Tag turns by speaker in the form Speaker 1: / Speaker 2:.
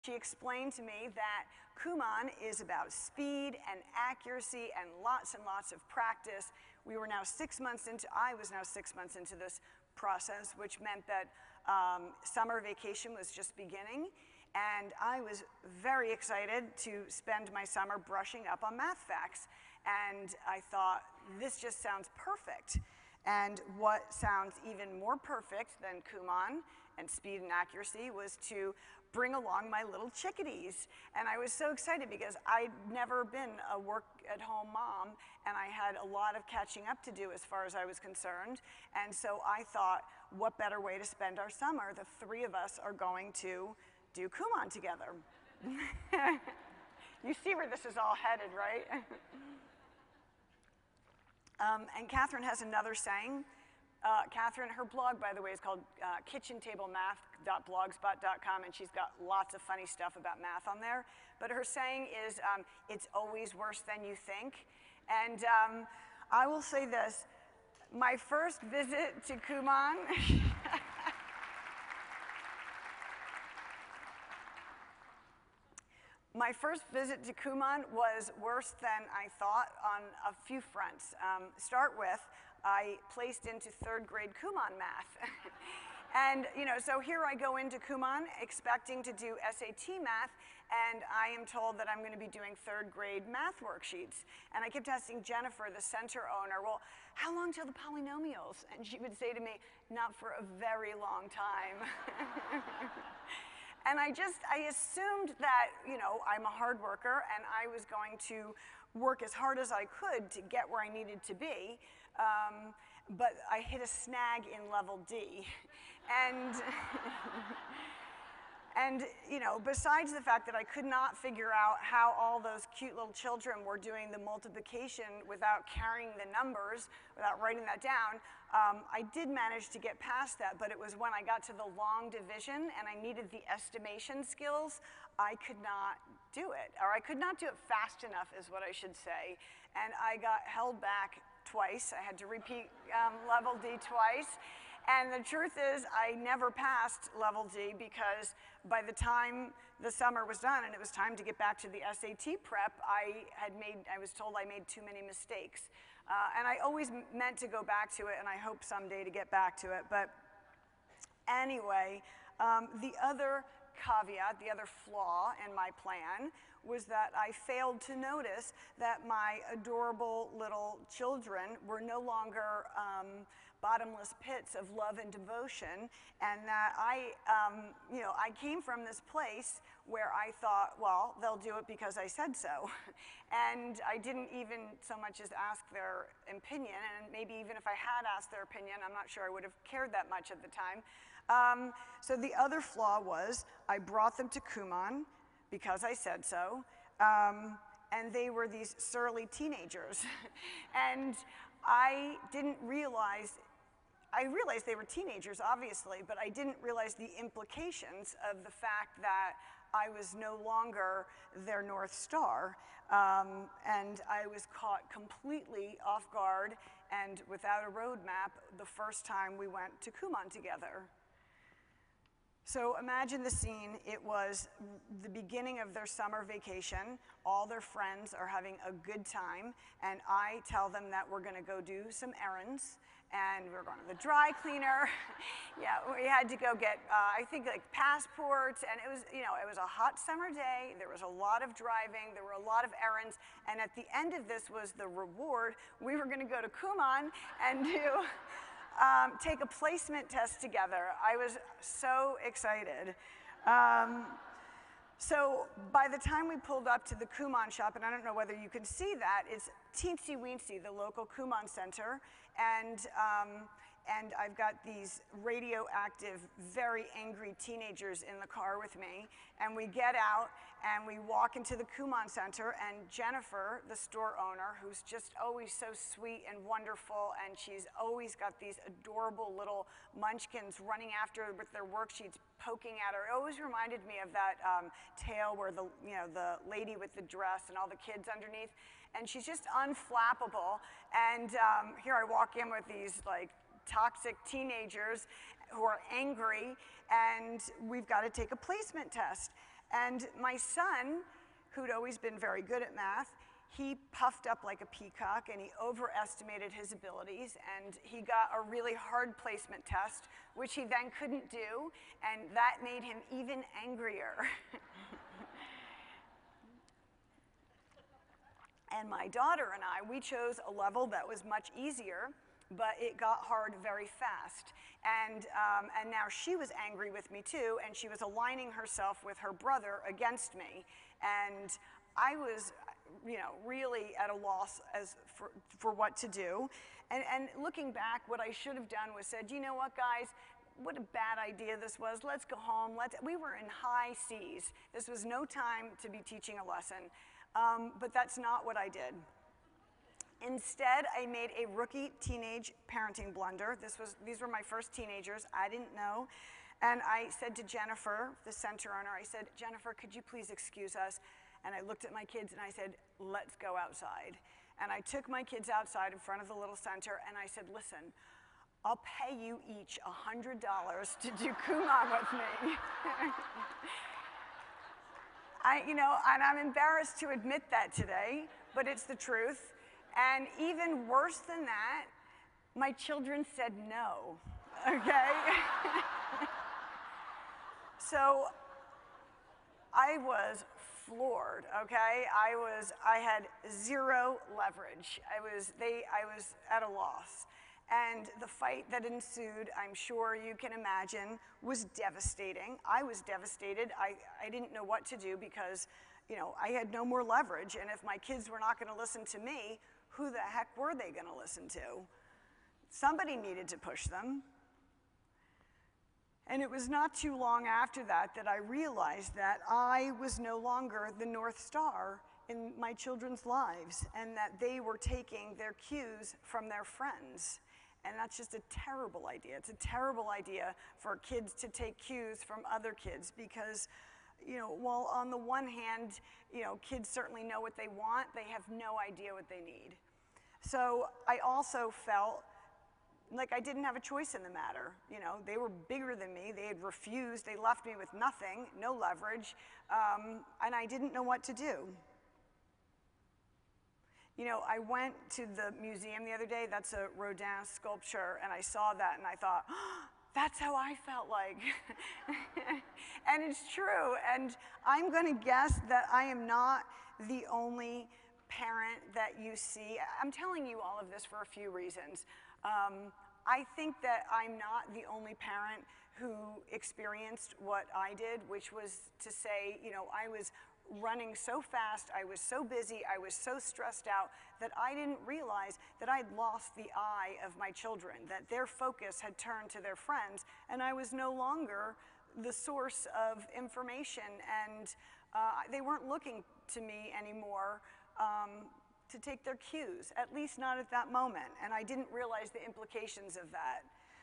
Speaker 1: She explained to me that Kumon is about speed and accuracy and lots of practice. I was now 6 months into this process, which meant that summer vacation was just beginning, and I was very excited to spend my summer brushing up on math facts. And I thought, this just sounds perfect. And what sounds even more perfect than Kumon and speed and accuracy was to bring along my little chickadees. And I was so excited because I'd never been a work-at-home mom, and I had a lot of catching up to do as far as I was concerned. And so I thought, what better way to spend our summer? The three of us are going to do Kumon together. You see where this is all headed, right? And Catherine has another saying. Catherine, her blog, by the way, is called kitchentablemath.blogspot.com, and she's got lots of funny stuff about math on there. But her saying is, it's always worse than you think. And I will say this, my first visit to Kumon, my first visit to Kumon was worse than I thought on a few fronts. Start with, I placed into 3rd grade Kumon math. And so here I go into Kumon expecting to do SAT math, and I am told that I'm going to be doing 3rd grade math worksheets. And I kept asking Jennifer, the center owner, well, how long till the polynomials? And she would say to me, not for a very long time. And I assumed that, I'm a hard worker, and I was going to work as hard as I could to get where I needed to be. But I hit a snag in level D. And besides the fact that I could not figure out how all those cute little children were doing the multiplication without carrying the numbers, without writing that down, I did manage to get past that, but it was when I got to the long division and I needed the estimation skills, I could not do it. Or I could not do it fast enough is what I should say. And I got held back twice. I had to repeat level D twice. And the truth is, I never passed level D because by the time the summer was done and it was time to get back to the SAT prep, I was told I made too many mistakes. And I always meant to go back to it, and I hope someday to get back to it. But anyway, the other caveat, the other flaw in my plan was that I failed to notice that my adorable little children were no longer bottomless pits of love and devotion, and that I came from this place where I thought, well, they'll do it because I said so. And I didn't even so much as ask their opinion, and maybe even if I had asked their opinion, I'm not sure I would have cared that much at the time. So the other flaw was I brought them to Kumon because I said so, and they were these surly teenagers. And I realized they were teenagers, obviously, but I didn't realize the implications of the fact that I was no longer their North Star, and I was caught completely off guard and without a roadmap the first time we went to Kumon together. So imagine the scene. It was the beginning of their summer vacation. All their friends are having a good time, and I tell them that we're going to go do some errands, and we're going to the dry cleaner. Yeah, we had to go get, I think, like passports, and it was a hot summer day. There was a lot of driving. There were a lot of errands, and at the end of this was the reward. We were going to go to Kumon and do take a placement test together. I was so excited. So by the time we pulled up to the Kumon shop, and I don't know whether you can see that, it's teensy weensy, the local Kumon center, and I've got these radioactive, very angry teenagers in the car with me, and we get out and we walk into the Kumon center, and Jennifer, the store owner, who's just always so sweet and wonderful, and she's always got these adorable little munchkins running after her with their worksheets poking at her. It always reminded me of that tale where the lady with the dress and all the kids underneath, and she's just unflappable. And here I walk in with these like toxic teenagers who are angry, and we've got to take a placement test. And my son, who'd always been very good at math, he puffed up like a peacock and he overestimated his abilities, and he got a really hard placement test, which he then couldn't do, and that made him even angrier. And my daughter and I, we chose a level that was much easier, but it got hard very fast. And now she was angry with me too, and she was aligning herself with her brother against me. And I was, really at a loss for what to do. And looking back, what I should have done was said, you know what, guys, what a bad idea this was. Let's go home. We were in high seas. This was no time to be teaching a lesson. But that's not what I did. Instead, I made a rookie teenage parenting blunder. These were my first teenagers. I didn't know. And I said to Jennifer, the center owner, I said, Jennifer, could you please excuse us? And I looked at my kids and I said, let's go outside. And I took my kids outside in front of the little center and I said, listen, I'll pay you each $100 to do Kumon with me. And I'm embarrassed to admit that today, but it's the truth. And even worse than that, my children said no, okay? So I was floored, okay? I had zero leverage. I was at a loss. And the fight that ensued, I'm sure you can imagine, was devastating. I was devastated. I didn't know what to do because, I had no more leverage. And if my kids were not going to listen to me, who the heck were they going to listen to? Somebody needed to push them. And it was not too long after that I realized that I was no longer the North Star in my children's lives, and that they were taking their cues from their friends. And that's just a terrible idea. It's a terrible idea for kids to take cues from other kids because, while on the one hand, kids certainly know what they want, they have no idea what they need. So I also felt like I didn't have a choice in the matter. They were bigger than me. They had refused. They left me with nothing, no leverage, and I didn't know what to do. I went to the museum the other day. That's a Rodin sculpture, and I saw that, and I thought, oh, that's how I felt like. And it's true, and I'm going to guess that I am not the only parent that you see. I'm telling you all of this for a few reasons. I think that I'm not the only parent who experienced what I did, which was to say, I was running so fast, I was so busy, I was so stressed out that I didn't realize that I'd lost the eye of my children, that their focus had turned to their friends, and I was no longer the source of information, and they weren't looking to me anymore to take their cues, at least not at that moment, and I didn't realize the implications of that.